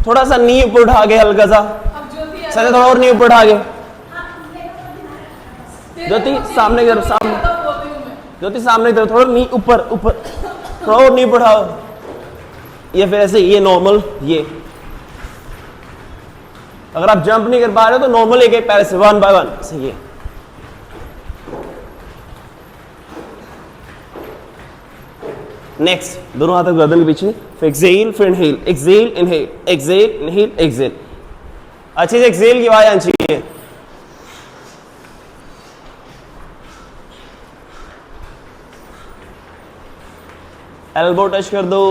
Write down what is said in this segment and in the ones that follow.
थोड़ा सा नी ऊपर उठा के हल्का सा, सर थोड़ा और नी ऊपर उठा के, ज्योति सामने की तरफ, सामने ज्योति सामने की तरफ, थोड़ा नी ऊपर ऊपर, थोड़ा और नी ऊपर उठाओ। ये फिर ऐसे, ये नॉर्मल, ये अगर आप जंप नहीं कर पा रहे हो तो नॉर्मल एक एक पैर से 1 बाय 1 से ये। नेक्स्ट दोनों हाथ गर्दन के पीछे, फिर एक्सेल फिर inhale, exhale inhale, exhale inhale, exhale. अच्छे से एक्सेल की आवाज आनी चाहिए। एल्बो टच कर दो।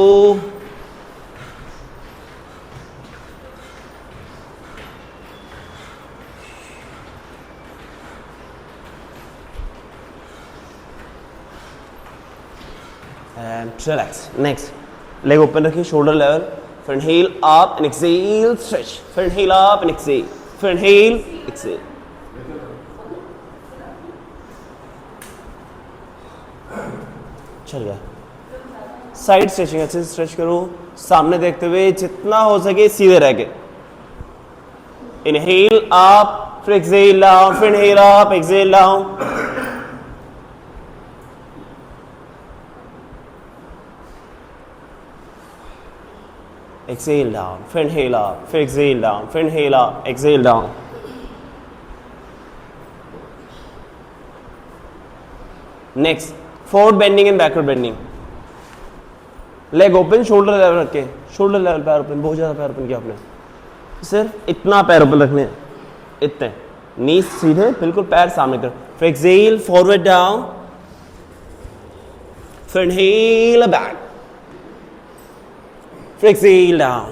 and relax. Next leg open रखिए, shoulder level, फिर inhale up and exhale stretch, फिर inhale up and exhale, फिर inhale exhale। चल गया। साइड स्ट्रेचिंग अच्छे से स्ट्रेच करो, सामने देखते हुए जितना हो सके सीधे रह के। inhale up, फिर exhale down, फिर inhale up, exhale down। exhale down, फिर inhale up, फिर exhale down, फिर inhale up, exhale down। next forward bending and backward bending। leg open, shoulder level रख के, shoulder level पैर ओपन, बहुत ज्यादा पैर ओपन किया आपने, सिर्फ इतना पैर ओपन रखने, इतने, नी सीधे बिल्कुल, पैर सामने कर, फिर exhale forward down, फिर inhale back, फिर exhale down।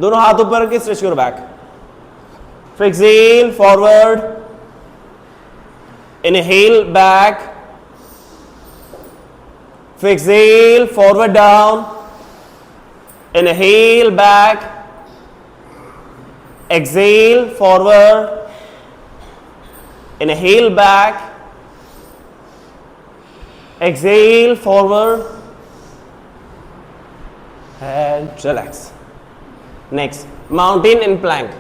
दोनों हाथ ऊपर के स्ट्रेच करो बैक, फिर exhale forward, inhale back, फिर exhale forward down, inhale back, exhale forward, inhale back, exhale forward and relax। next mountain in plank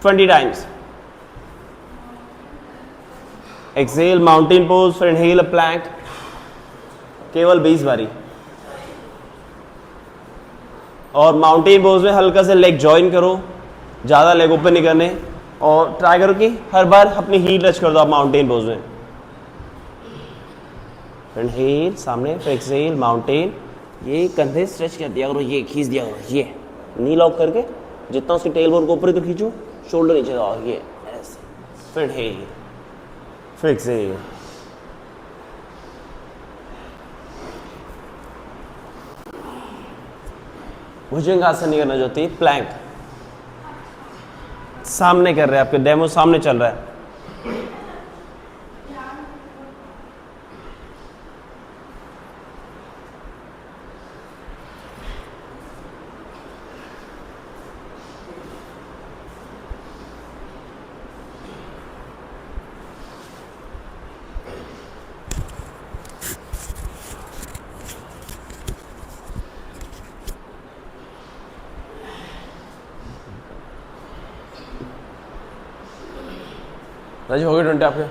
20 times। exhale mountain pose, फिर inhale a plank, केवल 20 बारी। और माउंटेन पोज में हल्का से leg join करो, ज़्यादा लेग ओपन नहीं करने, और ट्राई करो कि हर बार अपनी हील टच कर दो आप माउंटेन पोज में। इनहेल सामने, फिर एक्सहेल माउंटेन, ये कंधे स्ट्रेच कर दिया करो, ये खींच दिया करो, ये नी लॉक करके जितना उसकी टेल बोन को ऊपर तो खींचो, शोल्डर नीचे लाओ, ये ऐसे, फिर इनहेल, फिर एक्सहेल। भुजंगासन नहीं करना चाहती, प्लैंक सामने कर रहे हैं, आपके डेमो सामने चल रहा है। राजी हो गए 20 आपके?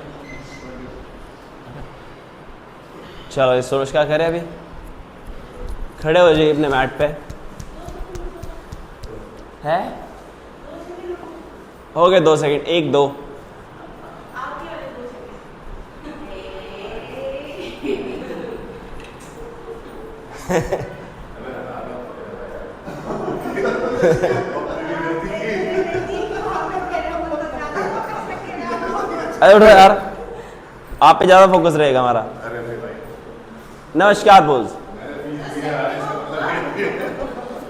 चलो इस सोच क्या करें, अभी खड़े हो जाइए अपने मैट पे। है हो गए 2 सेकंड, 1 2। अरे उठो यार, आप पे ज्यादा फोकस रहेगा हमारा। नमस्कार बोल,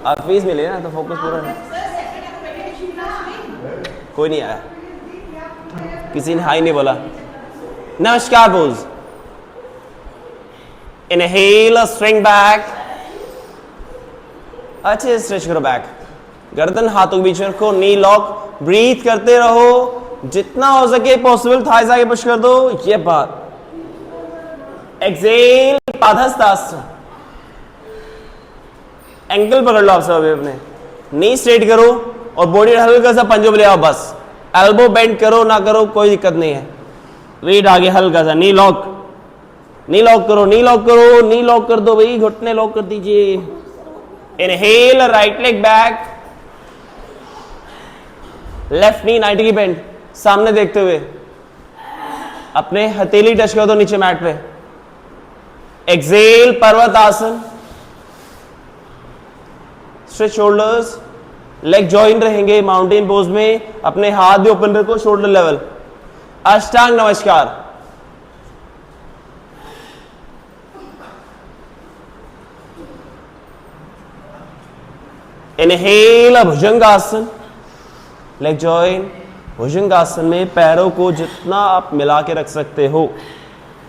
आप फीस मिले ना तो फोकस पूरा है। कोई नहीं आया, किसी ने हाई नहीं बोला। नमस्कार बोल, इनहेल स्ट्रिंग बैक, अच्छे से स्ट्रेच करो बैक, गर्दन हाथों के बीच में रखो, नी लॉक, ब्रीथ करते रहो, जितना हो सके पॉसिबल थाइस आगे पुश कर दो, ये बात। एक्सेल पादहस्तासन, एंकल पकड़ लो आप सब अभी अपने, नी स्ट्रेट करो और बॉडी हल्का सा पंजों पे ले आओ बस। एल्बो बेंड करो ना करो कोई दिक्कत नहीं है, वेट आगे हल्का सा, नी लॉक, नी लॉक करो, नी लॉक करो, नी लॉक कर दो भाई, घुटने लॉक कर दीजिए। Inhale, right leg back, left नी 90 की बेंड, सामने देखते हुए अपने हथेली टच कर दो नीचे मैट पे। एक्सेल, पर्वत आसन, स्ट्रेच शोल्डर्स, लेग जॉइन रहेंगे माउंटेन पोज में, अपने हाथ भी ओपन रखो शोल्डर लेवल। अष्टांग नमस्कार, इनहेल, भुजंगासन, लेग जॉइन। भुजंगासन में पैरों को जितना आप मिला के रख सकते हो,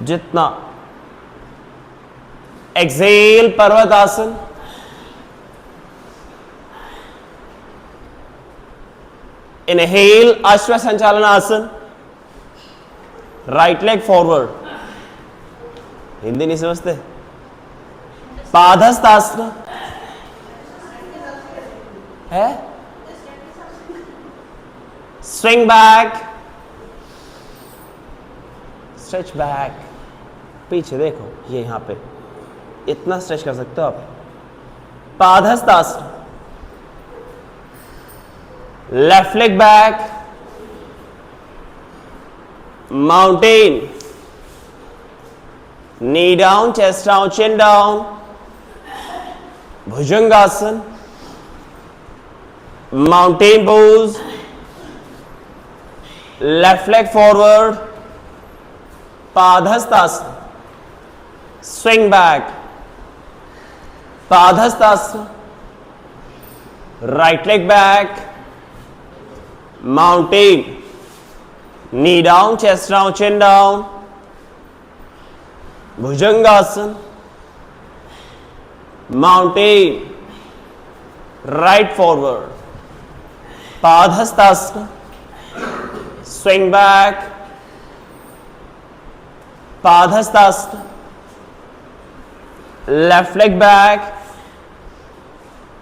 जितना। एक्सेल, पर्वत आसन, इनहेल, अश्व संचालन आसन, राइट लेग फॉरवर्ड, हिंदी नहीं समझते, पादहस्त आसन है, स्विंग बैक, स्ट्रेच बैक, पीछे देखो, ये यहां पे इतना स्ट्रेच कर सकते हो आप। Padahasta asana, left leg back, mountain, knee down, chest down, chin down, bhujangasana, mountain pose, left leg forward, padahasta asana, swing back, padahasta asana, right leg back, mountain, knee down, chest down, chin down, bhujangasana, mountain, right forward, padahasta asana, swing back, padahasta asana, left leg back,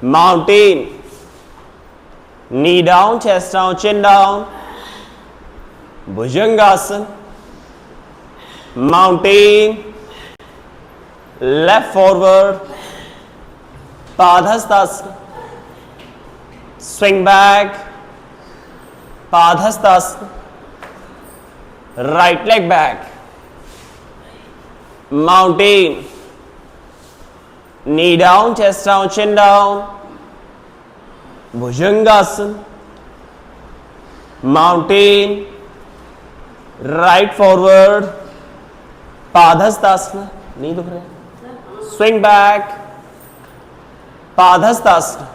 mountain, knee down, chest down, chin down, bhujangasana, mountain, left forward, padahasta asana, swing back, padahasta asana, right leg back, mountain, knee down, chest down, chin down, bhujangasana, mountain, right forward, padahasta asana, नहीं दुख रहे, swing back, padahasta asana,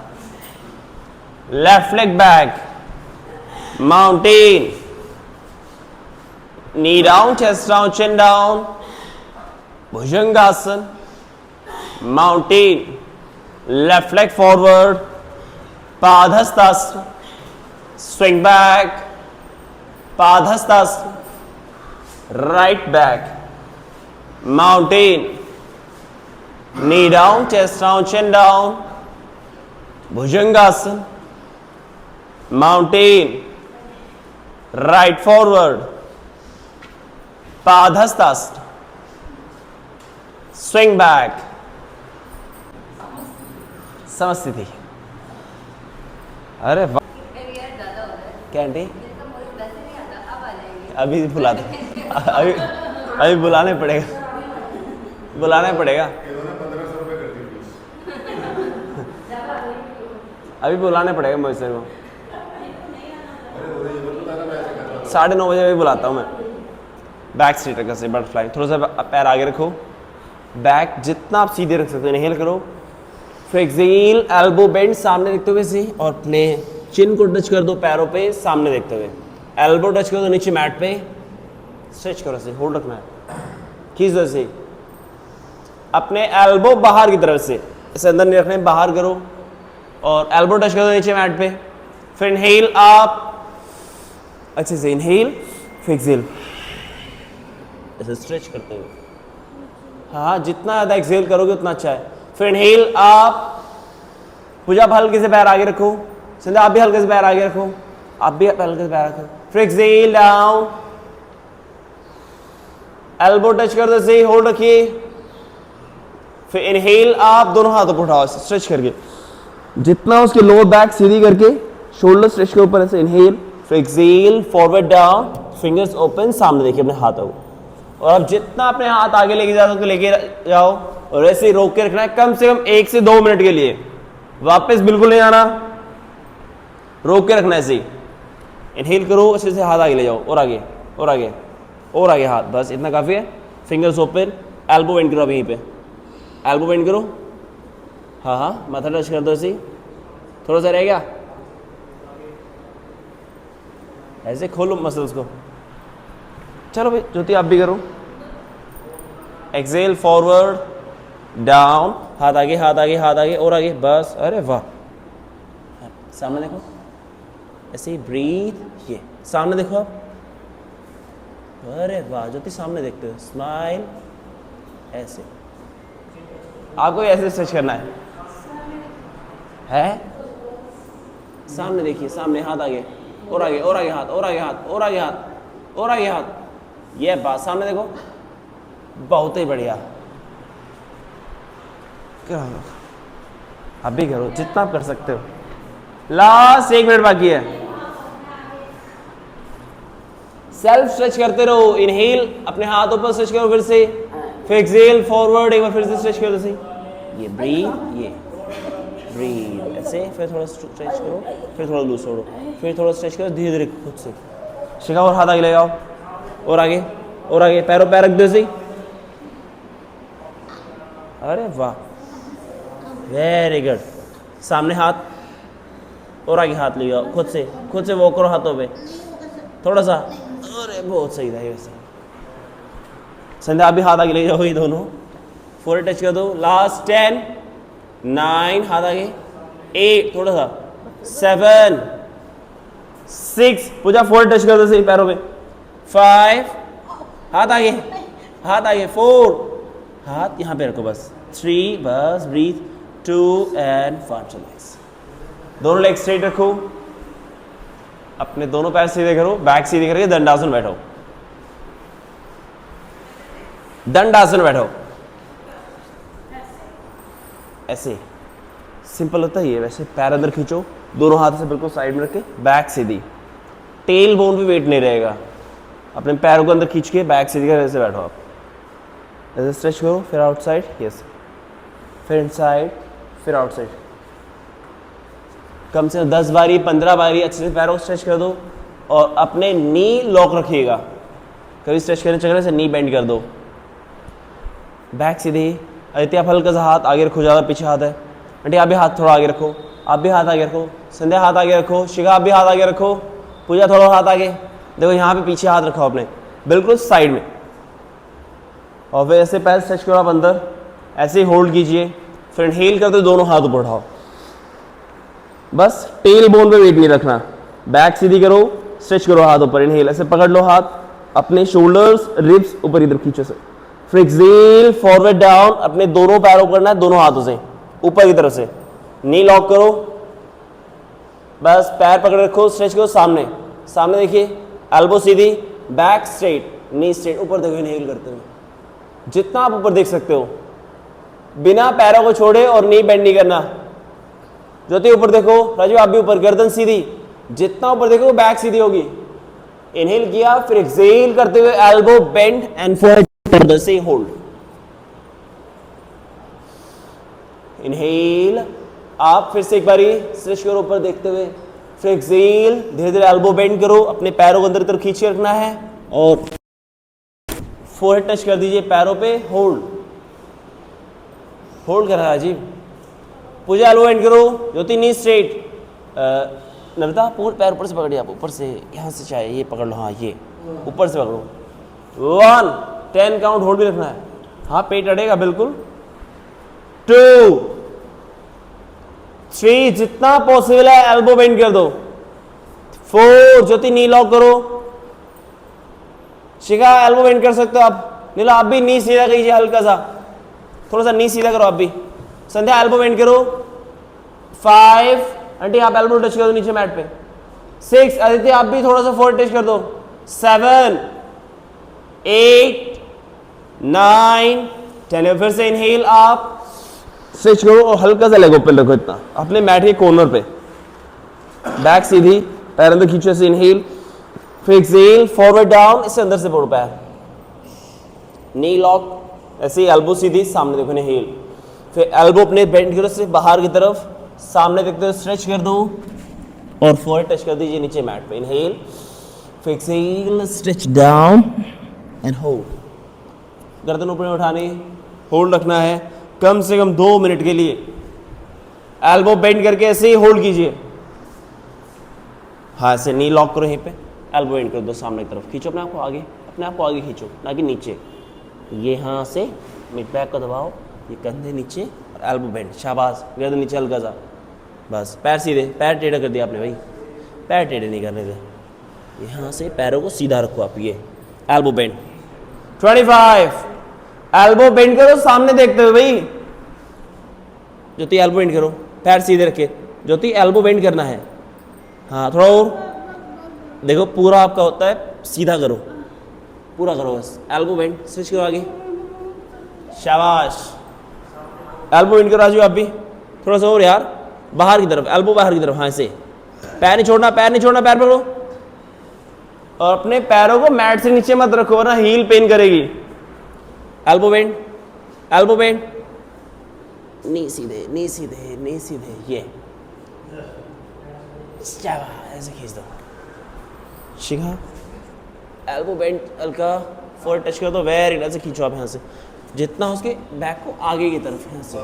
left leg back, mountain, knee down, chest down, chin down, bhujangasana, mountain, left leg forward, padahasta asana, swing back, padahasta asana, right back, mountain, knee down, chest down, chin down, bhujangasana, mountain, right forward, padahasta asana, swing back, समस्थिति। अरे वाह, क्या aunty, अभी बुला दो, अभी बुलाने पड़ेगा, बुलाना पड़ेगा, अभी बुलाने पड़ेगा मुझसे को। 9:30 बजे भी बुलाता हूँ मैं। बैक स्ट्रेट रखा से बटरफ्लाई, थोड़ा सा पैर आगे रखो, बैक जितना आप सीधे रख सकते हो, इनहेल करो, फिर एक्सेल, एल्बो बेंड सामने देखते हुए से, और अपने चिन को टच कर दो पैरों पे सामने देखते हुए, एल्बो टच कर दो नीचे मैट पे, स्ट्रेच करो से, होल्ड रखना है, खींच दो से, अपने एल्बो बाहर की तरफ से, इसे अंदर नहीं रखने, बाहर करो, और एल्बो टच कर दो नीचे मैट पे, फिर इनहेल आप अच्छे से, इनहेल फिर एक्सेल, ऐसे स्ट्रेच करते हुए, हाँ जितना ज़्यादा एक्सेल करोगे उतना अच्छा है। फिर इनहेल आप, पूजा आप हल्के से पैर आगे रखो, संध्या आप भी हल्के से पैर आगे रखो, आप भी हल्के से पैर रखो, फिर एक्सेल डाउन, एल्बो टच कर दो, सही होल्ड रखिए, फिर इनहेल आप दोनों हाथों को उठाओ स्ट्रेच करके, जितना उसके लोअर बैक सीधी करके शोल्डर स्ट्रेच के ऊपर ऐसे इनहेल, फिर exhale forward down, fingers open, सामने देखिए अपने हाथों को, और अब जितना अपने हाथ आगे लेके जा सकते लेके जाओ, और ऐसे ही रोक के रखना है कम से कम 1 से 2 मिनट के लिए, वापस बिल्कुल नहीं आना, रोक के रखना है ऐसे ही, इनहेल करो, अच्छे से हाथ आगे ले जाओ, और आगे और आगे और आगे हाथ, बस इतना काफी है, फिंगर्स ओपन, एल्बो बेंड करो, अभी यहीं पे एल्बो बेंड करो, हाँ हाँ माथा टच कर दो, ऐसे ही थोड़ा सा रह गया, ऐसे खोलो मसल्स को, चलो भाई ज्योति आप भी करो, एक्सेल फॉरवर्ड डाउन, हाथ आगे हाथ आगे हाथ आगे और आगे, बस, अरे वाह, सामने देखो, ऐसे ही ब्रीथ, ये सामने देखो आप, अरे वाह ज्योति सामने देखते हो, स्माइल, ऐसे आपको ऐसे स्ट्रेच करना है? सामने देखिए, सामने हाथ आगे और आगे और आगे हाथ और आगे हाथ और आगे हाथ और आगे हाथ, ये बात सामने देखो, बहुत ही बढ़िया, करो आप भी करो जितना आप कर सकते हो, लास्ट 1 मिनट बाकी है, सेल्फ स्ट्रेच करते रहो, इनहेल अपने हाथों पर स्ट्रेच करो, फिर एक्सेल फॉरवर्ड, एक बार फिर से स्ट्रेच करो, सही, ये ब्रीथ, ये ब्रीथ, ऐसे, फिर थोड़ा स्ट्रेच करो, फिर थोड़ा लूज छोड़ो, फिर थोड़ा स्ट्रेच करो, धीरे धीरे खुद से शिखा, और हाथ आगे ले जाओ, और आगे और आगे, पैरों पैर रख दो सही, अरे वाह वेरी गुड, सामने हाथ और आगे हाथ ले जाओ, खुद से वॉक करो हाथों पे थोड़ा सा, अरे बहुत सही था ये वैसे, संध्या आप भी हाथ आगे ले जाओ, ये दोनों फोर टच कर दो, लास्ट 10 9 हाथ आगे, 8 थोड़ा सा, 7 6 पूजा 4 टच कर दो सही पैरों पे, 5 हाथ आगे 4 हाथ यहाँ पे रखो बस, 3 बस ब्रीथ, 2 एंड 1 रिलैक्स, दोनों लेग स्ट्रेट रखो, अपने दोनों पैर सीधे करो, बैक सीधे करके दंडासन बैठो, दंडासन बैठो, ऐसे सिंपल होता है ये, वैसे पैर अंदर खींचो, दोनों हाथ से बिल्कुल साइड में रख के, बैक सीधी, टेल बोन पे वेट नहीं रहेगा, अपने पैरों को अंदर खींच के बैक सीधी कर ऐसे बैठो आप, ऐसे स्ट्रेच करो, फिर आउटसाइड, यस, फिर इनसाइड, फिर आउटसाइड, कम से कम 10 बारी 15 बारी अच्छे से पैरों को स्ट्रेच कर दो, और अपने नी लॉक रखिएगा, कभी स्ट्रेच करने चक्कर से नी बेंड कर दो, बैक सीधी, आदित्य आप हल्का सा हाथ आगे रखो, ज़्यादा पीछे हाथ है, आंटी आप भी हाथ थोड़ा आगे रखो, आप भी हाथ आगे रखो, संध्या हाथ आगे रखो, शिखा आप भी हाथ आगे रखो, पूजा थोड़ा हाथ आगे, देखो यहाँ पे पीछे हाथ रखो अपने बिल्कुल साइड में, और फिर ऐसे पैर स्ट्रेच करो आप अंदर, ऐसे ही होल्ड कीजिए, फिर इनहेल करते दोनों हाथ ऊपर उठाओ, बस टेल बोन पे वेट नहीं रखना, बैक सीधी करो, स्ट्रेच करो हाथ ऊपर, इनहेल ऐसे पकड़ लो हाथ, अपने शोल्डर्स रिब्स ऊपर इधर खींचो से, फिर एक्सेल फॉरवर्ड डाउन, अपने दोनों पैरों को करना है, दोनों हाथों से ऊपर की तरफ से, नी लॉक करो, बस पैर पकड़ रखो, स्ट्रेच करो, सामने सामने देखिए, एल्बो सीधी, बैक स्ट्रेट, नी स्ट्रेट, ऊपर देखो इनहेल करते हुए, जितना आप ऊपर देख सकते हो, बिना पैरों को छोड़े, और नी बेंड नहीं करना, ज्योति ऊपर देखो, राजू आप भी ऊपर, गर्दन सीधी, जितना ऊपर देखो बैक सीधी होगी, इनहेल किया, फिर एक्सेल करते हुए एल्बो बेंड एंड फोरहेड से होल्ड, इनहेल आप फिर से एक बारी स्ट्रेच करो ऊपर देखते हुए, फिर एक्सेल, धीरे धीरे एल्बो बेंड करो, अपने पैरों को अंदर तरफ खींच के रखना है, और फोरहेड टच कर दीजिए पैरों पे, होल्ड होल्ड कर रहा है अजीब, पूजा एल्बो बेंड करो, ज्योति नी स्ट्रेट, नमिता पूरे पैर ऊपर से पकड़िए, आप ऊपर से यहाँ से चाहे ये पकड़ लो, हाँ ये ऊपर से पकड़ो, 1 10 काउंट होल्ड भी रखना है, हाँ पेट अड़ेगा बिल्कुल, 2 3 जितना पॉसिबल है एल्बो बेंड कर दो, 4 ज्योति नी लॉक करो, शिखा एल्बो बेंड कर सकते हो आप, नीला आप भी नी सीधा कीजिए, हल्का सा थोड़ा सा नी सीधा करो आप भी, संध्या एल्बो बेंड करो, 5, आंटी आप एल्बो टच कर दो नीचे मैट पे। 6, आदित्य आप भी थोड़ा सा फोर टच कर दो। 7, 8, 9, 10। फिर से इनहेल आप स्ट्रेच करो और हल्का सा लेग ओपन रखो, इतना अपने मैट के कॉर्नर पे, बैक सीधी, पैर अंदर खींचो ऐसे, इनहेल, फिर एक्सहेल, फॉरवर्ड डाउन, इससे अंदर से पकड़ो पैर, नी लॉक, ऐसे एल्बो सीधी, सामने देखो, इनहेल, फिर एल्बो अपने बेंड करो से बाहर की तरफ, सामने देखते हो, स्ट्रेच कर दो और फॉरवर्ड टच कर दीजिए नीचे मैट पे, इनहेल, फिर exhale, stretch down and hold, गर्दन ऊपर उठानी, होल्ड रखना है कम से कम 2 मिनट के लिए। एल्बो बेंड करके ऐसे ही होल्ड कीजिए, हाँ ऐसे नी लॉक करो यहीं पे, एल्बो बेंड कर दो सामने की तरफ, खींचो अपने आप को आगे, अपने आप को आगे खींचो, ना कि नीचे, ये यहाँ से मिड बैक को दबाओ, ये कंधे नीचे और एल्बो बेंड, शाबाश, गर्दन नीचे हल्का सा, बस पैर सीधे, पैर टेढ़ा कर दिया आपने भाई, पैर टेढ़े नहीं करने थे, यहाँ से पैरों को सीधा रखो आप, ये एल्बो बेंड। 25, एल्बो बेंड करो सामने देखते हुए भाई, ज्योति एल्बो बेंड करो, पैर सीधे रखे, ज्योति एल्बो बेंड करना है, हाँ थोड़ा और देखो, पूरा आपका होता है, सीधा करो, पूरा करो बस, एल्बो बेंड, स्विच करो आगे, शाबाश, एल्बो बेंड करो राजू आप भी, थोड़ा सा और यार, बाहर की तरफ, एल्बो बाहर की तरफ, हाँ ऐसे, पैर नहीं छोड़ना, पैर नहीं छोड़ना, पैर पकड़ो और अपने पैरों को मैट से नीचे मत रखो वरना हील पेन करेगी। एल्बो बेंड, एल्बो बेंड, नी सीधे, नी सीधे, नी सीधे, ये ऐसे खींच दो, शिखा एल्बो बेंड, हल्का फोर टच कर दो, वेरी ऐसे खींचो आप यहाँ से, जितना उसके बैक को आगे की तरफ, यहाँ से,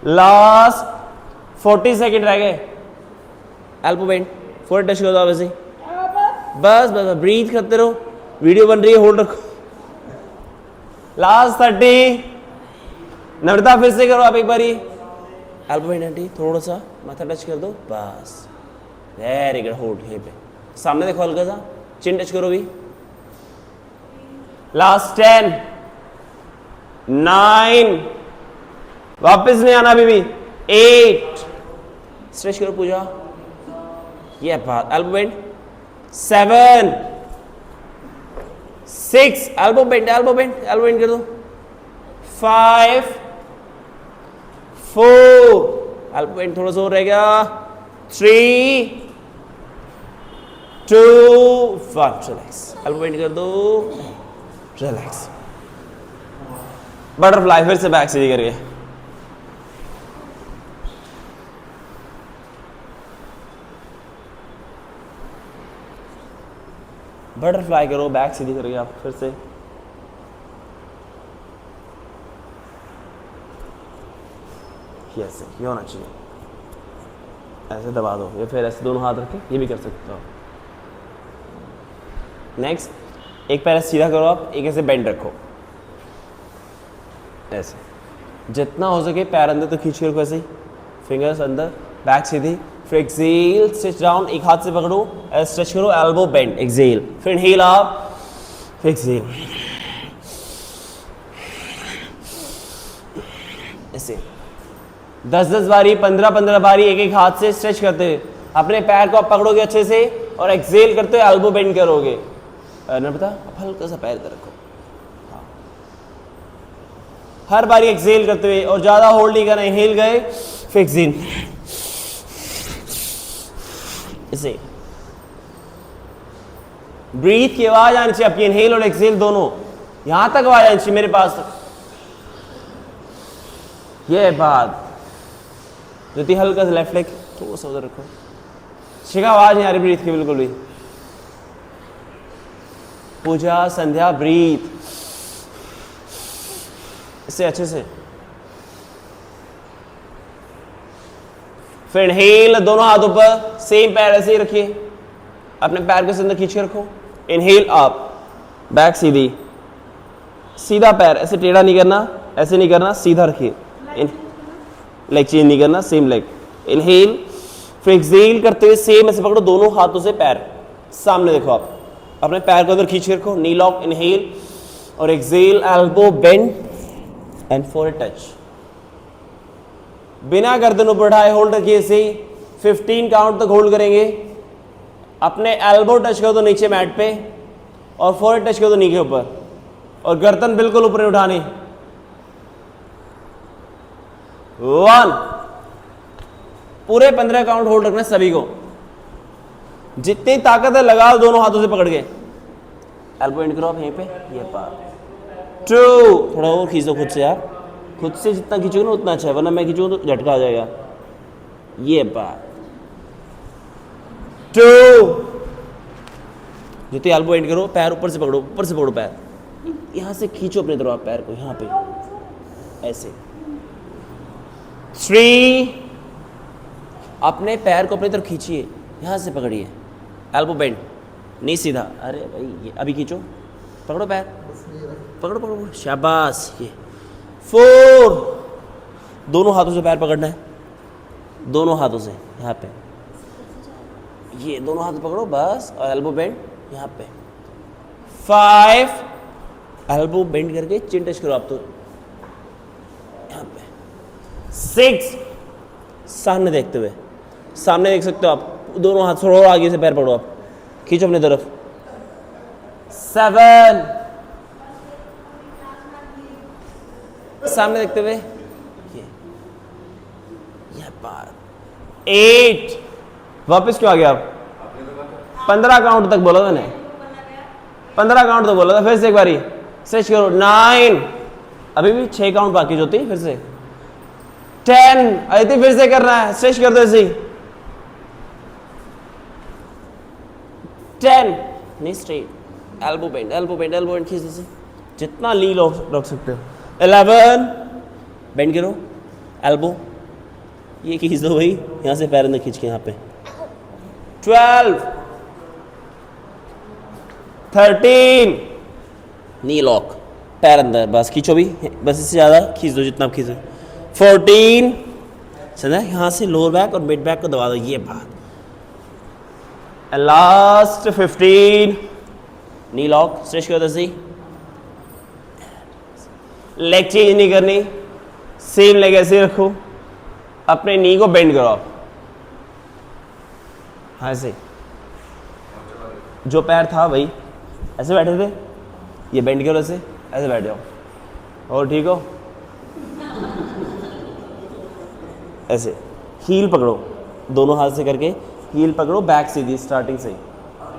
लास्ट 40 सेकेंड रह गए, एल्बो बेंड, फोर टच कर दो आप ऐसे, बस बस ब्रीथ करते रहो, वीडियो बन रही है, होल्ड रखो, लास्ट 30, नम्रता फिर से करो आप एक बारी, एल्बो बेंड आंटी, थोड़ा सा माथा टच कर दो, बस वेरी गुड, होल्ड यहीं पे, सामने देखो हल्का सा, चिन टच करो भी, लास्ट 10, 9, वापस नहीं आना अभी भी, 8, स्ट्रेच करो पूजा, ये बात, elbow bend, 7, 6, elbow bend, elbow bend, elbow bend कर दो, 5, 4, एल्बो बेंड थोड़ा सा और रह गया, 3, 2, 1, रिलैक्स, एल्बो बेंड कर दो, रिलैक्स, बटरफ्लाई फिर से बैक सीधी करके, बटरफ्लाई करो बैक सीधी करके आप फिर से, ऐसे ये होना चाहिए, ऐसे दबा दो, या फिर ऐसे दोनों हाथ रख के ये भी कर सकते हो। नेक्स्ट, एक पैर सीधा करो आप, एक ऐसे बेंड रखो, ऐसे जितना हो सके पैर अंदर तो खींच के रखो, ऐसे ही फिंगर्स अंदर, बैक सीधी, फिर एक्सेल, स्ट्रेच डाउन, एक हाथ से पकड़ो, स्ट्रेच करो, एल्बो बेंड, एक्सेल, फिर इनहेल आप, फिर एक्सेल, ऐसे 10-10 बारी, 15-15 बारी एक एक हाथ से स्ट्रेच करते हुए अपने पैर को आप पकड़ोगे अच्छे से और एक्सेल करते हुए एल्बो बेंड करोगे। नम्रता आप हल्का सा पैर इधर रखो, हाँ, हर बारी एक्सेल करते हुए और ज्यादा होल्ड नहीं करना, इनहेल गए, फिर एक्सेल, इसे ब्रीथ की आवाज आनी चाहिए आपकी, इनहेल और एक्सेल दोनों, यहां तक आवाज आनी चाहिए मेरे पास तक, ये बात, ज्योति हल्का सा लेफ्ट लेग थोड़ा सा उधर रखो, शिखा आवाज नहीं आ रही ब्रीथ की बिल्कुल भी, पूजा संध्या ब्रीथ, इससे अच्छे से, फिर इनहेल, दोनों हाथ ऊपर, सेम पैर ऐसे ही रखिए, अपने पैर के अंदर खींच के रखो, इनहेल अप, बैक सीधी, सीधा पैर, ऐसे टेढ़ा नहीं करना, ऐसे नहीं करना, सीधा रखिए, लेग चेंज नहीं करना, सेम लेग, इनहेल, फिर एक्सेल करते हुए सेम ऐसे पकड़ो, दोनों हाथों से पैर सामने देखो आप, अपने पैर को उधर खींच के रखो, नी लॉक, इनहेल और exhale, elbow bend and four touch, बिना गर्दन ऊपर उठाए होल्ड रखिए से 15 काउंट तक होल्ड करेंगे। अपने एल्बो टच कर दो नीचे मैट पे और फोरहेड टच कर दो नी के ऊपर और गर्दन बिल्कुल ऊपर उठानी। 1 पूरे 15 काउंट होल्ड रखना सभी को। जितनी ताकत है लगाओ दोनों हाथों से पकड़ के। एल्बो एंड करो आप यहीं पे, ये पार। 2 थोड़ा और खींचो खुद से यार, खुद से जितना खींचोगे ना उतना अच्छा है, वरना मैं खींचूंगा तो झटका आ जाएगा। ये पार। 2 जितनी एल्बो एंड करो, पैर ऊपर से पकड़ो, ऊपर से पकड़ो पैर, यहां से खींचो अपने तरफ आप पैर को, यहां पे ऐसे। 3 अपने पैर को अपनी तरफ खींचिए, यहां से पकड़िए, एल्बो बेंड, नी सीधा। अरे भाई ये अभी खींचो, पकड़ो पैर, पकड़ो पकड़ो, शाबाश। ये 4 दोनों हाथों से पैर पकड़ना है, दोनों हाथों से यहाँ पे, ये दोनों हाथ पकड़ो बस, और एल्बो बेंड यहाँ पे। 5 एल्बो बेंड करके चिन टच करो आप तो यहाँ पे। 6 सामने देखते हुए, सामने देख सकते हो आप, दोनों हाथ थोड़ा और आगे से पैर पकड़ो आप, खींचो अपनी तरफ। 7 सामने देखते हुए, ये पार। 8 वापस क्यों आ गया आप? 15 काउंट तक बोला था, 15 काउंट तक बोला था, फिर से एक बारी स्ट्रेच करो। 9 अभी भी 6 काउंट बाकी जो थी, फिर से 10 अदिति फिर से करना है, स्ट्रेच कर दो ऐसे ही। 10 नहीं straight, elbow bend, elbow bend, elbow bend खींच दीजिए जितना ली रख सकते हो। 11 बेंड करो, एल्बो ये खींच दो भाई, यहां से पैर अंदर खींच के यहाँ पे। 12 13 नी लॉक, पैर अंदर, बस खींचो भी, बस इससे ज़्यादा खींच दो जितना आप खींचो। 14 समझा, यहाँ से लोअर बैक और मिड बैक को दबा दो, ये बात। लास्ट 15 नी लॉक, स्ट्रेच कर दो सी, लेग चेंज नहीं करनी, सेम लेग ऐसे रखो, अपने नी को बेंड करो आप, हाँ ऐसे, जो पैर था वही, ऐसे बैठे थे, ये बेंड करो ऐसे, ऐसे बैठ जाओ, और ठीक हो, ऐसे हील पकड़ो, दोनों हाथ से करके हील पकड़ो, बैक सीधी स्टार्टिंग से,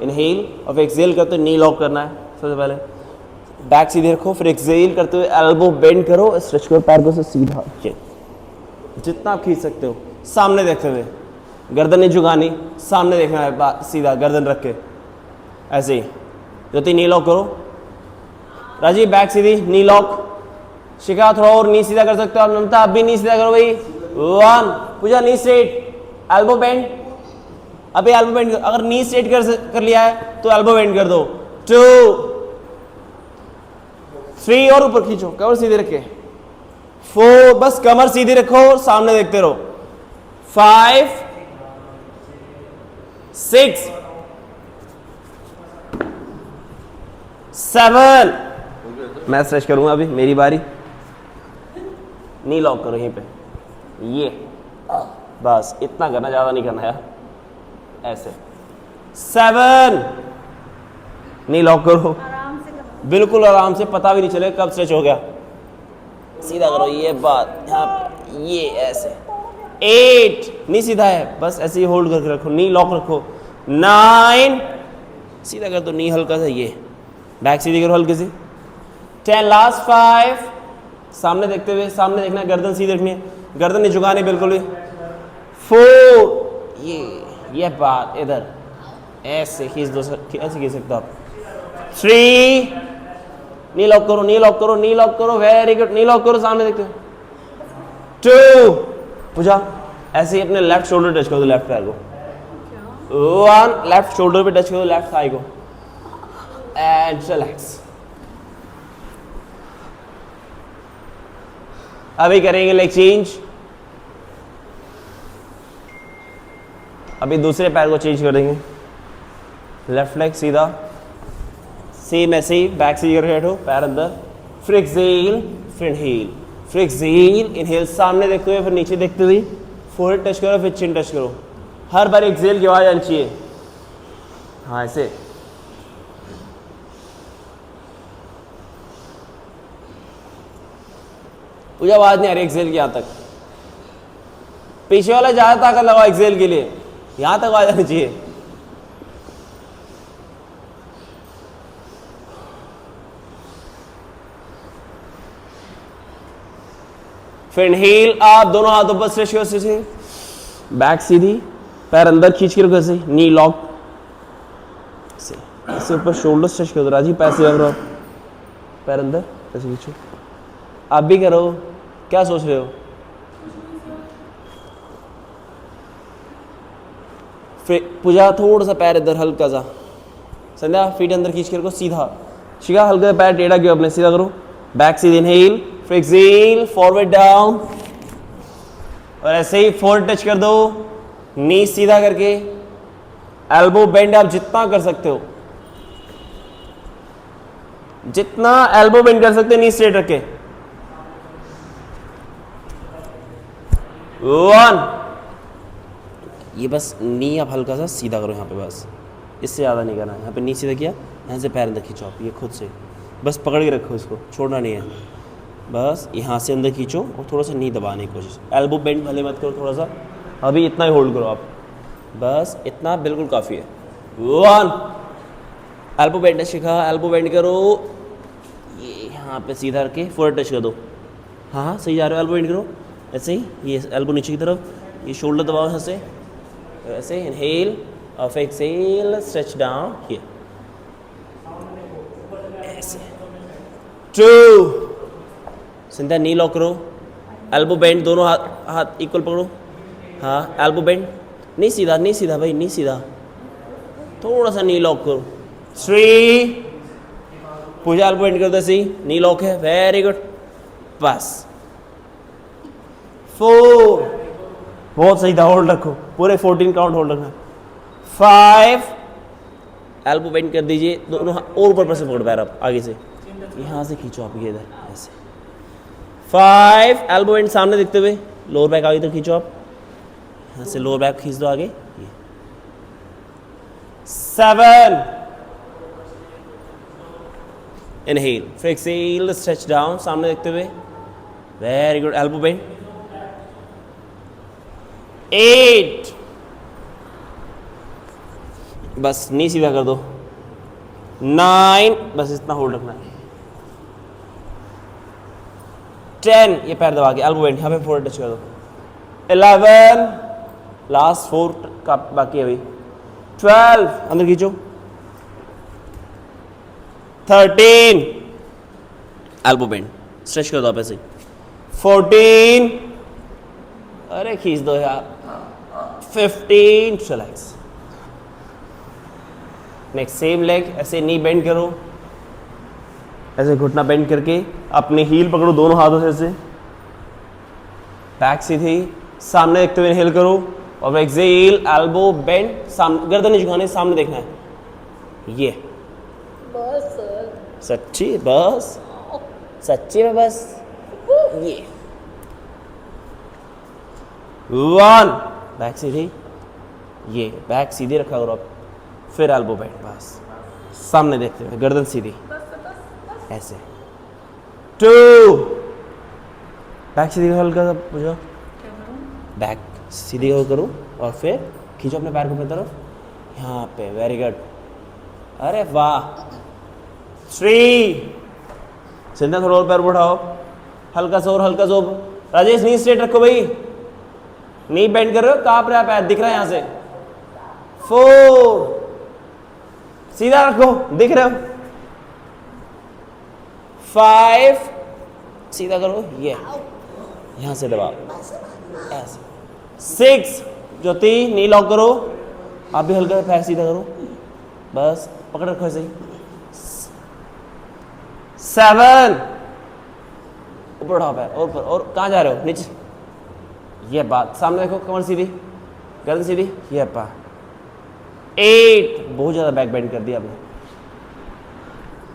इनहेल और एक्सहेल करते हुए नी लॉक करना है। सबसे पहले बैक सीधे रखो, फिर एक्सहेल करते हुए एल्बो बेंड करो, स्ट्रेच करो पैर को से सीधा, जितना आप खींच सकते हो, सामने देखते हुए, गर्दन नहीं झुकानी, सामने देखना है सीधा, गर्दन रख के ऐसे ही। ज्योति नी लॉक करो, राजीव बैक सीधी, नी लॉक, शिखा थोड़ा और नी सीधा कर सकते हो आप, ममता आप भी नी सीधा करो भाई। 1 पूजा नी स्ट्रेट, एल्बो बेंड, अभी एल्बो बेंड, अगर नी स्ट्रेट कर लिया है तो एल्बो बेंड कर दो। 2 3 और ऊपर खींचो, कमर सीधे रखे। 4 बस कमर सीधी रखो, सामने देखते रहो। 5 6 7 मैं स्ट्रेच करूंगा, अभी मेरी बारी, नी लॉक करो यहीं पे, ये बस इतना करना, ज्यादा नहीं करना यार, ऐसे। 7 नी लॉक करो, बिल्कुल आराम से, पता भी नहीं चले कब स्ट्रेच हो गया, सीधा करो, ये बात यहाँ पे, ये ऐसे। 8 नी सीधा है, बस ऐसे ही होल्ड करके रखो, नी लॉक रखो। 9 सीधा कर दो, नी हल्का सा, ये बैक सीधी करो हल्की सी। 10 लास्ट 5 सामने देखते हुए, सामने देखना, गर्दन सीधी रखनी है, गर्दन नहीं झुकानी बिल्कुल भी। 4 ये बात इधर ऐसे खींच दो, ऐसे खींच सकते हो आप। 3 नी लॉक करो, नी लॉक करो, नी लॉक करो, वेरी गुड, नी लॉक करो, सामने देखते हो। 2 पूजा ऐसे ही अपने लेफ्ट शोल्डर टच कर दो, लेफ्ट पैर को। 1 लेफ्ट शोल्डर पे टच कर दो, लेफ्ट थाई को, एंड रिलैक्स। अभी करेंगे लेग चेंज, अभी दूसरे पैर को चेंज करेंगे, लेफ्ट लेग सीधा, सेम ऐसे ही बैक सीधी करके बैठो, पैर अंदर, फिर एक्सहेल, फिर इनहेल, फिर एक्सेल, इनहेल सामने देखते हुए फिर नीचे देखते हुए, फोरहेड टच करो फिर चिन टच करो। हर बार एक्सेल की आवाज आनी चाहिए। हाँ ऐसे। मुझे आवाज नहीं आ रही एक्सेल की यहां तक। पीछे वाला ज्यादा ताकत लगाओ एक्सेल के लिए, यहां तक आवाज आनी चाहिए। फिर इनहेल, आप दोनों हाथों पर स्ट्रेच करो से, बैक सीधी, पैर अंदर खींच के रखो ऐसे, नी लॉक से, इससे ऊपर शोल्डर स्ट्रेच करो। राजीव पैर से रखो, पैर अंदर ऐसे खींचो। आप भी करो, क्या सोच रहे हो? फिर पूजा थोड़ा सा पैर इधर हल्का सा, संध्या फीट अंदर खींच के रखो सीधा, शिखा हल्का पैर टेढ़ा किया अपने, सीधा करो, बैक सीधी, इनहेल, फिर एक्सेल, फॉरवर्ड डाउन, और ऐसे ही फोर टच कर दो, नी सीधा करके, एल्बो बेंड आप जितना कर सकते हो, जितना एल्बो बेंड कर सकते हो, नी स्ट्रेट रखे। 1, ये बस नी आप हल्का सा सीधा करो यहाँ पे, बस इससे ज़्यादा नहीं करना। यहाँ पे नी सीधा किया, यहाँ से पैर अंदर खींचो आप, ये खुद से बस पकड़ के रखो, इसको छोड़ना नहीं है। बस यहाँ से अंदर खींचो और थोड़ा सा नी दबाने की कोशिश, एल्बो बेंड भले मत करो थोड़ा सा, अभी इतना ही होल्ड करो आप, बस इतना बिल्कुल काफ़ी है। 1, एल्बो बेंड सीखा, एल्बो बेंड करो, ये यहाँ पे सीधा रख के फोर टच कर दो। हाँ हाँ सही जा रहे हो, एल्बो बेंड करो ऐसे ही, ये एल्बो नीचे की तरफ, ये शोल्डर दबाओ यहाँ से ऐसे, इनहेल और फिर एक्सेल, स्ट्रेच डाउन हियर ऐसे। 2, सिंधा नी लॉक करो, एल्बो बेंड, दोनों हाथ इक्वल पकड़ो। हाँ एल्बो बेंड, नहीं सीधा, नहीं सीधा भाई, नहीं सीधा, थोड़ा सा नी लॉक करो। 3, पूजा एल्बो बेंड कर दो, ऐसे ही नी लॉक है, वेरी गुड, बस। 4, बहुत सही था, होल्ड रखो, पूरे 14 काउंट होल्ड रखना। 5, एल्बो बेंड कर दीजिए, दोनों और ऊपर से पकड़ पैर आप आगे से, यहाँ से खींचो आप, ये इधर ऐसे। 5, एल्बो बेंड सामने देखते हुए, लोअर बैक आगे तक खींचो आप, यहाँ से लोअर बैक खींच दो आगे। 7, इनहेल, फिर एक्सेल, स्ट्रेच डाउन, सामने देखते हुए, वेरी गुड, एल्बो बेंड। 8, बस नी सीधा कर दो। 9, बस इतना होल्ड रखना है। 10, ये पैर दबा के एल्बो बेंड, यहाँ पे फोर टच कर दो। 11, लास्ट 4 का बाकी है अभी। 12, अंदर खींचो। 13, एल्बो बेंड, स्ट्रेच कर दो आप ऐसे। 14, अरे खींच दो यार। 15, रिलैक्स। नेक्स्ट सेम लेग, ऐसे नी बेंड करो, ऐसे घुटना बेंड करके अपनी हील पकड़ो दोनों हाथों से ऐसे, बैक सीधी, सामने देखते हुए इनहेल करो और एक्सेल, एल्बो बेंड, सामने गर्दन नहीं झुकाने, सामने देखना है। ये बस सर, सच्ची बस, सच्ची में बस, ये 1, बैक सीधी, ये बैक सीधी रखा करो आप, फिर एल्बो बेंड, बस सामने देखते हुए गर्दन सीधी ऐसे। 2, बैक सीधी हल्का सा बुझाओ, बैक सीधी करो और फिर खींचो अपने पैर को अपनी तरफ, यहाँ पे, वेरी गुड, अरे वाह। 3, सिंधा थोड़ा और पैर उठाओ, हल्का सा और हल्का सा। राजेश नी स्ट्रेट रखो भाई, नी बेंड कर रहे हो, कांप रहा है पैर, दिख रहा है यहाँ से। 4, सीधा रखो, दिख रहे हो। 5, सीधा करो, ये यहां से दबाओ ऐसे। 6, ज्योति नी लॉक करो, आप भी हल्का पैर सीधा करो, बस पकड़ रखो ऐसे ही। 7, ऊपर उठाओ पैर, और ऊपर, और कहाँ जा रहे हो, नीचे, ये बात, सामने देखो, कमर सीधी, गर्दन सीधी, ये पा। 8, बहुत ज्यादा बैक बेंड कर दिया आपने,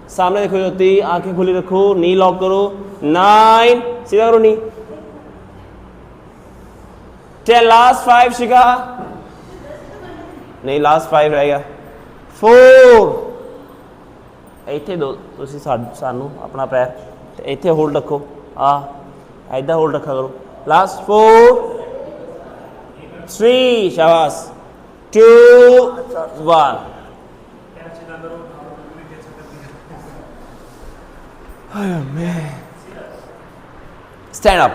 सामने देखो ज्योति, आंखें खुली रखो, नी लॉक करो। 9, सीधा करो नी। 10 लास्ट 5 शिखा नहीं लास्ट 5 रहेगा 4 ਇੱਥੇ ਦੋ ਤੁਸੀਂ ਸਾਨੂੰ ਆਪਣਾ ਪੈਰ ਤੇ ਇੱਥੇ ਹੋਲਡ ਰੱਖੋ ਆ ਐਦਾਂ ਹੋਲਡ ਰੱਖਾ ਕਰੋ ਲਾਸਟ 4 3 शाबाश 2 1 stand up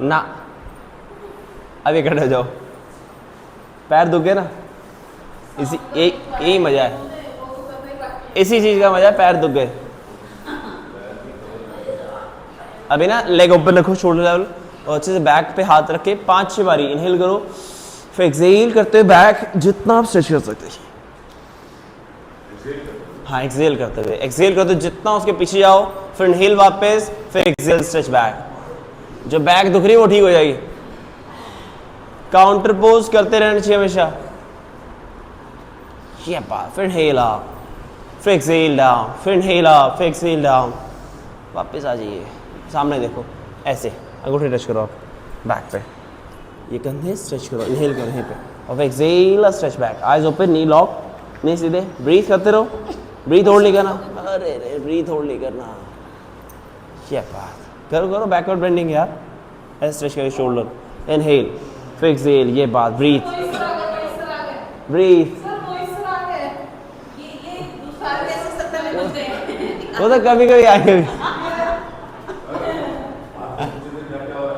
ना अब इकट्ठे हो जाओ पैर दुख गए ना इसी यही मजा है इसी चीज का मजा है पैर दुख गए अभी ना लेग ओपन रखो शोल्डर लेवल और अच्छे से बैक पे हाथ रख के 5-6 बारी इनहेल करो फिर एक्सहेल करते हुए बैक जितना आप स्ट्रेच कर सकते हैं हाँ एक्सहेल करते हुए जितना उसके पीछे जाओ फिर इनहेल वापस फिर एक्सहेल स्ट्रेच बैक जो बैक दुख रही है वो ठीक हो जाएगी काउंटर पोज करते रहना चाहिए हमेशा ये बात फिर इनहेल अप फिर एक्सहेल डाउन फिर इनहेल अप फिर एक्सहेल डाउन वापस आ जाइए सामने देखो ऐसे अंगूठे टच करो आप बैक पे ये कंधे स्ट्रेच करो इनहेल करो यहीं पे और exhale stretch back eyes open knee lock नहीं सीधे ब्रीथ करते रहो ब्रीथ होल्ड नहीं करना अरे रे ब्रीथ होल्ड नहीं करना ये बात करो करो बैकवर्ड बेंडिंग यार ऐसे स्ट्रेच करो शोल्डर इनहेल फिर एक्सहेल ये बात ब्रीथ ब्रीथ वो तो कभी कभी आएंगे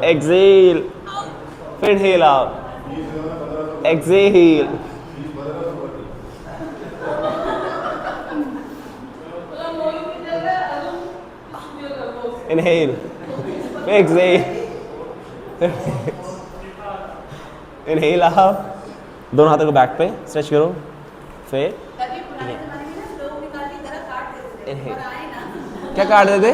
एक्सहेल फिर inhale out exhale inhale exhale inhale out दोनों हाथों को बैक पे स्ट्रेच करो फिर इनहेल क्या काट देते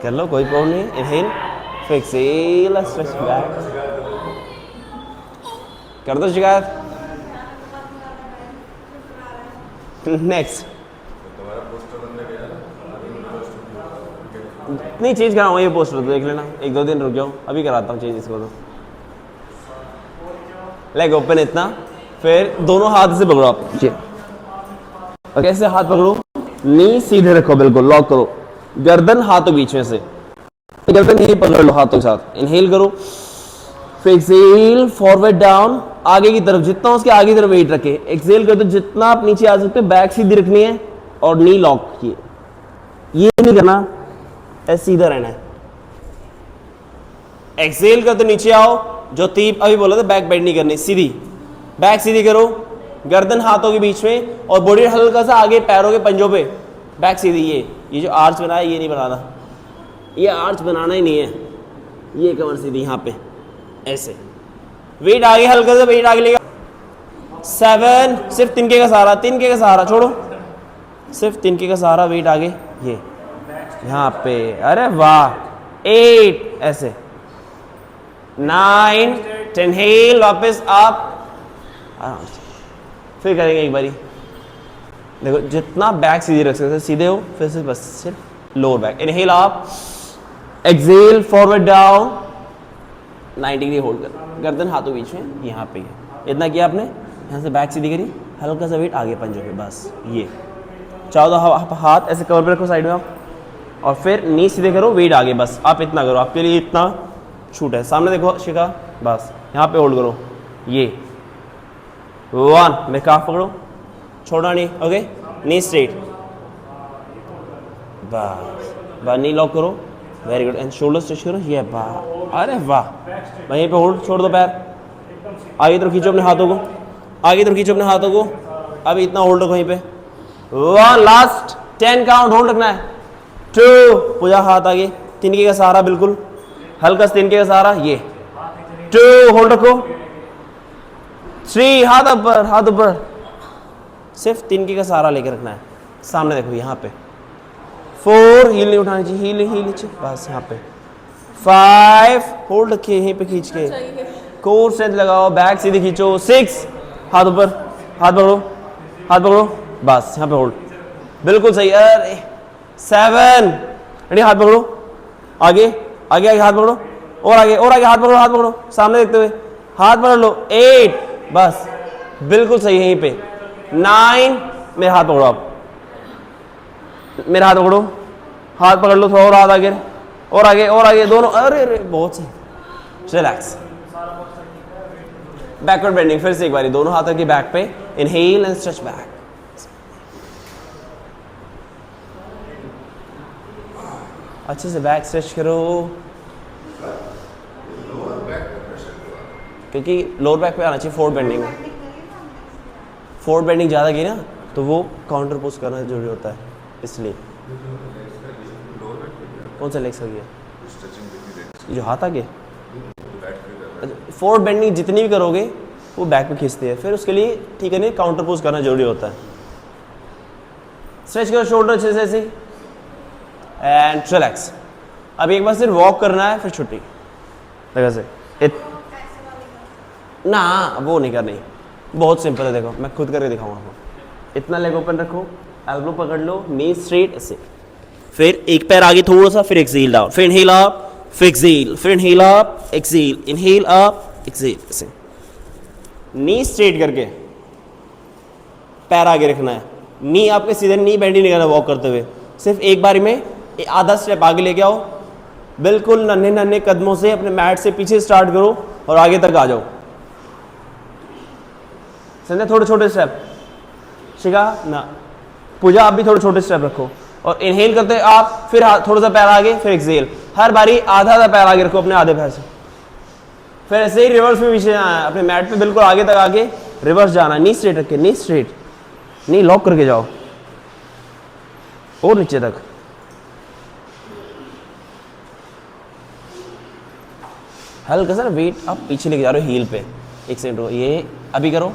कर लो कोई प्रॉब्लम नहीं इनहेल फिर एक्सहेल स्ट्रेच बैक कर दो शिकायत नेक्स्ट नहीं चेंज कराऊंगा ये पोस्टर देख लेना 1-2 दिन रुक जाओ अभी कराता हूँ चेंज इसको तो लेग ओपन इतना फिर दोनों हाथ से पकड़ो आप ये और कैसे हाथ पकड़ो नी सीधे रखो बिल्कुल लॉक करो गर्दन हाथों बीच में से गर्दन यही पकड़ लो हाथों के साथ इनहेल करो फिर एक्सहेल फॉरवर्ड डाउन आगे की तरफ जितना उसके आगे की तरफ वेट रखे एक्सहेल कर दो जितना आप नीचे आ सकते हो बैक सीधी रखनी है और नी लॉक किए ये नहीं करना ऐसे सीधा रहना है एक्सहेल कर दो नीचे आओ जो तीप अभी बोला था बैक बेंड नहीं करनी सीधी बैक सीधी करो गर्दन हाथों के बीच में और बॉडी हल्का सा आगे पैरों के पंजों पे बैक सीधी ये जो आर्च बनाया ये नहीं बनाना ये आर्च बनाना ही नहीं है ये कमर सीधी यहाँ पे ऐसे वेट आगे हल्का सा वेट आगे लेगा 7 सिर्फ तिनके का सहारा छोड़ो सिर्फ तिनके का सहारा वेट आगे ये यहाँ पे अरे वाह 8 ऐसे 9 10 हेल वापस आप आराम से फिर करेंगे एक बारी देखो जितना बैक सीधे रख सकते सीधे हो फिर से बस सिर्फ लोअर बैक इनहेल आप exhale forward down 90 degree hold कर गर्दन हाथों बीच में यहाँ पे इतना किया आपने यहाँ से बैक सीधी करी हल्का सा वेट आगे पंजों पे बस ये चाहो तो हाथ ऐसे कवर पे रखो साइड में आप और फिर नी सीधे करो वेट आगे बस आप इतना करो आपके लिए इतना छूट है सामने देखो शिखा बस यहाँ पे होल्ड करो ये 1 मैं काफ पकड़ो छोड़ना नहीं ओके नी स्ट्रेट बस नी लॉक करो very good and shoulder stretch करो ये वाह अरे वाह वहीं पे होल्ड छोड़ दो पैर आगे तरफ खींचो अपने हाथों को अभी इतना होल्ड रखो वहीं पे 1 लास्ट 10 काउंट होल्ड रखना है 2 पूजा हाथ आगे तिनके का सहारा बिल्कुल हल्का तिनके का सहारा ये 2 होल्ड रखो 3 हाथ ऊपर सिर्फ तिनके का सहारा लेकर रखना है सामने देखो यहाँ पे 4 हील नहीं उठानी चाहिए हील नीचे बस यहाँ पे 5, होल्ड रखिए यहीं पे खींच के, चाहिए। कोर स्ट्रेंथ लगाओ, बैक सीधे खींचो, 6, हाथ ऊपर, हाथ पकड़ो, हाथ पकड़ो, बस यहाँ पे होल्ड, बिल्कुल सही। अरे 7, रेडी, हाथ पकड़ो, आगे आगे आगे हाथ पकड़ो, और आगे हाथ पकड़ो, हाथ पकड़ो सामने देखते हुए, हाथ पकड़ लो, 8, बस बिल्कुल सही है यहीं पे। 9, मेरे हाथ पकड़ो, आप मेरा हाथ पकड़ो, हाथ पकड़ लो, थोड़ा और हाथ आगे, और आगे और आगे दोनों, अरे अरे बहुत सही, रिलैक्स। बैकवर्ड बेंडिंग फिर से एक बारी, दोनों हाथों की बैक पे, इनहेल एंड स्ट्रेच बैक, अच्छे से बैक स्ट्रेच करो, क्योंकि लोअर बैक पे आना चाहिए फोर्थ बेंडिंग में। फोर्थ बेंडिंग ज़्यादा की ना तो वो काउंटर पोस्ट करना जरूरी होता है, इसलिए। कौन सा लेग्स का किया, जो हाथ आगे, फोर्थ बेंडिंग जितनी भी करोगे वो बैक पे खींचती है, फिर उसके लिए ठीक है नहीं, काउंटर पोस्ट करना जरूरी होता है। स्ट्रेच करो शोल्डर अच्छे से ऐसे एंड रिलैक्स। अब एक बार सिर्फ वॉक करना है, फिर छुट्टी लगा से ना, वो नहीं करनी, बहुत सिंपल है, देखो मैं खुद करके दिखाऊंगा आपको। इतना लेग ओपन रखो, एल्बो पकड़ लो, नी स्ट्रेट ऐसे, फिर एक पैर आगे थोड़ा सा, फिर एक्सेल डाउन, फिर इनहेल अप, फिर एक्सेल, फिर inhale up, exhale, inhale up, exhale, ऐसे नी स्ट्रेट करके पैर आगे रखना है, नी आपके सीधे, नी बेंडी नहीं करना वॉक करते हुए, सिर्फ एक बारी में आधा स्टेप आगे लेके आओ, बिल्कुल नन्हे नन्हे कदमों से अपने मैट से पीछे स्टार्ट करो और आगे तक आ जाओ। समझे, थोड़े छोटे स्टेप, शिखा ना, पूजा आप भी थोड़े छोटे स्टेप रखो, और इनहेल करते आप फिर थोड़ा सा पैर आगे, फिर एक्सेल, हर बारी आधा आधा पैर आगे रखो अपने आधे पैर से, फिर ऐसे ही रिवर्स में पीछे जाना है, अपने मैट पे बिल्कुल आगे तक आके रिवर्स जाना है, नी स्ट्रेट रख के, नी स्ट्रेट, नी लॉक करके जाओ और नीचे तक। हल्का सा वेट आप पीछे लेके जा रहे हो हील पे, एक सेकंड रुको, ये अभी करो,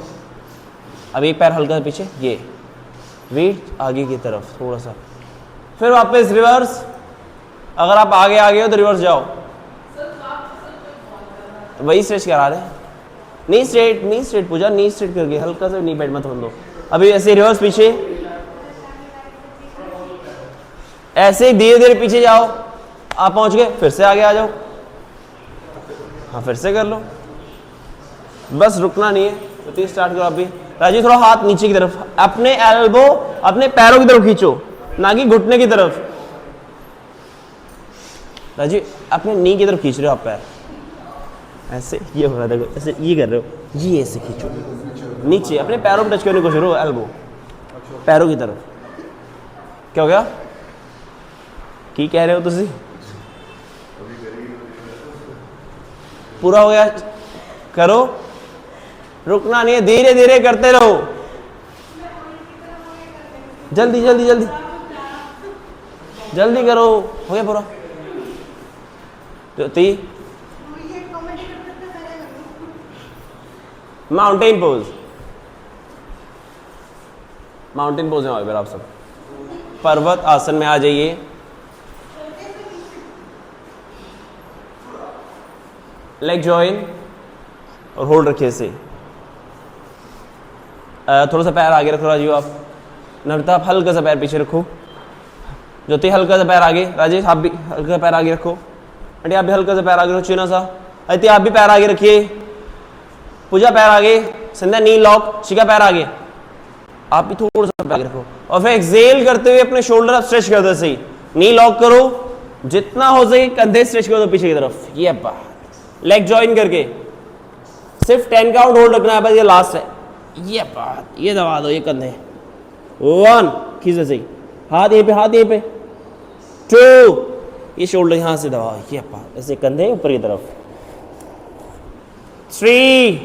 अब एक पैर हल्का पीछे, ये वेट आगे की तरफ थोड़ा सा, फिर वापस रिवर्स, अगर आप आगे आ गए हो तो रिवर्स जाओ, वही स्ट्रेच करा रहे हैं, नी स्ट्रेट पूजा, नी स्ट्रेट करके हल्का सा नी बेंड मत होने दो, अभी ऐसे रिवर्स पीछे, ऐसे धीरे धीरे पीछे जाओ, आप पहुंच गए, फिर से आगे आ जाओ, हाँ फिर से कर लो, बस रुकना नहीं है, तो स्टार्ट करो। अभी राजीव थोड़ा हाथ नीचे की तरफ, अपने एल्बो अपने पैरों की तरफ खींचो, ना कि घुटने की तरफ। राजीव अपने नी की तरफ खींच रहे हो आप पैर, ऐसे ये हो रहा है, देखो ऐसे ये कर रहे हो, ये ऐसे खींचो नीचे, अपने पैरों में टच करने की कोशिश करो, एल्बो पैरों की तरफ। क्या हो गया, की कह रहे हो तुसी, पूरा हो गया, करो, रुकना नहीं है, धीरे धीरे करते रहो, जल्दी जल्दी जल्दी जल्दी करो, हो गया पूरा। ज्योति, माउंटेन पोज, माउंटेन पोज में आओ आप सब, पर्वत आसन में आ जाइए, लेग जॉइन और होल्ड रखिए इसे, थोड़ा सा पैर आगे रखो राजीव, आप नवता आप हल्का सा पैर पीछे रखो, ज्योति हल्का सा पैर आगे, राजेश आप भी हल्का पैर आगे रखो, अरे आप भी हल्का सा पैर आगे रखो, चीना सा, अति आप भी पैर आगे रखिए, पूजा पैर आगे, संध्या नी लॉक, शिखा पैर आगे, आप भी थोड़ा सा पैर आगे रखो, और फिर एक्सेल करते हुए अपने शोल्डर आप स्ट्रेच कर दो, सही नी लॉक करो, जितना हो सके कंधे स्ट्रेच कर दो पीछे की तरफ, ये बात, लेग जॉइन करके सिर्फ 10 काउंट होल्ड रखना है, बस ये लास्ट है, ये बात, ये दबा दो ये कंधे, 1 खींचो सही, हाथ यहीं पे, हाथ यहीं पे, 2 ये शोल्डर यहां से दबाओ, ये बात, ऐसे कंधे ऊपर की तरफ, 3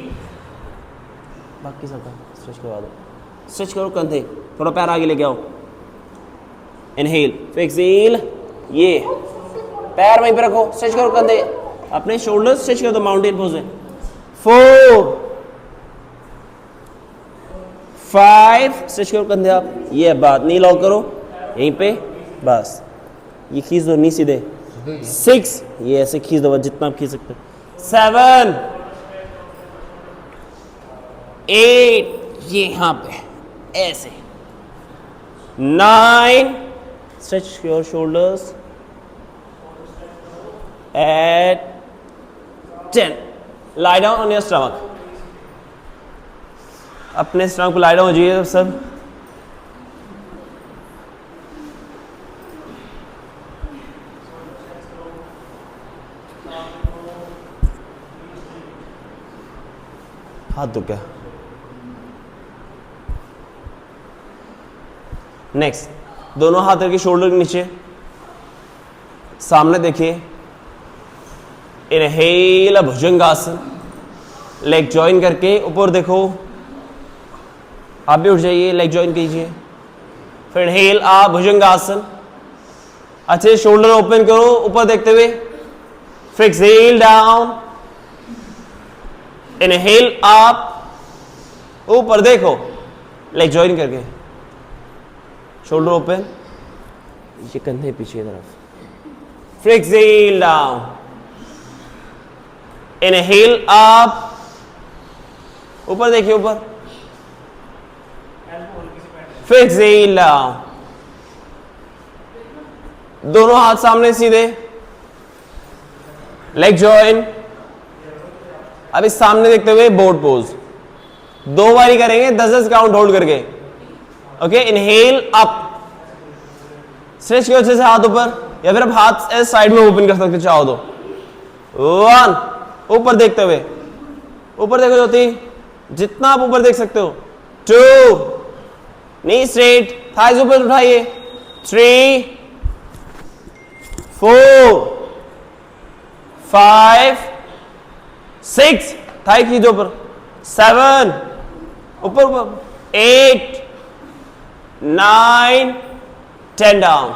बाकी सबका स्ट्रेच करवा दो, स्ट्रेच करो कंधे, थोड़ा पैर आगे लेके आओ, इनहेल, फिर एक्सेल, ये पैर वहीं पे रखो, स्ट्रेच करो कंधे, अपने शोल्डर स्ट्रेच कर दो, माउंटेन पोज है, 4 5 स्ट्रेच करो कंधे आप, ये बात, नी लॉक करो यहीं पे, बस ये खींच दो नी सीधे, 6, ये ऐसे खींच दो जितना आप खींच सकते हो। 7, 8, ये यहां पे ऐसे। 9, stretch your shoulders at 10, lie down on your stomach, अपने स्टमक को lie down हो जाइए सब। हाथ दुख गया। नेक्स्ट, दोनों हाथ रखिए शोल्डर के नीचे, सामने देखिए। इनहेल भुजंगासन, लेग जॉइन करके ऊपर देखो, आप भी उठ जाइए, लेग जॉइन कीजिए। फिर इनहेल आप भुजंगासन, अच्छे शोल्डर ओपन करो ऊपर देखते हुए। फिर एक्सहेल डाउन, इनहेल अप, ऊपर देखो, लेग जॉइन करके, शोल्डर ओपन, ये कंधे पीछे की तरफ। फिर एक्सहेल डाउन, इनहेल अप, ऊपर देखिए ऊपर। फिर एक्सहेल डाउन, दोनों हाथ सामने सीधे, लेग जॉइन। अभी सामने देखते हुए बोर्ड पोज, 2 बारी करेंगे 10-10 काउंट होल्ड करके। ओके, इनहेल अप, स्ट्रेच करो अच्छे से हाथ ऊपर, या फिर आप हाथ ऐसे साइड में ओपन कर सकते चाहो तो। 1, ऊपर देखते हुए, ऊपर देखो ज्योति, जितना आप ऊपर देख सकते हो। 2, नी स्ट्रेट, थाइज ऊपर उठाइए। 3, 4, 5, 6, थाई खींचो ऊपर। 7, ऊपर ऊपर। 8, 9, 10 डाउन।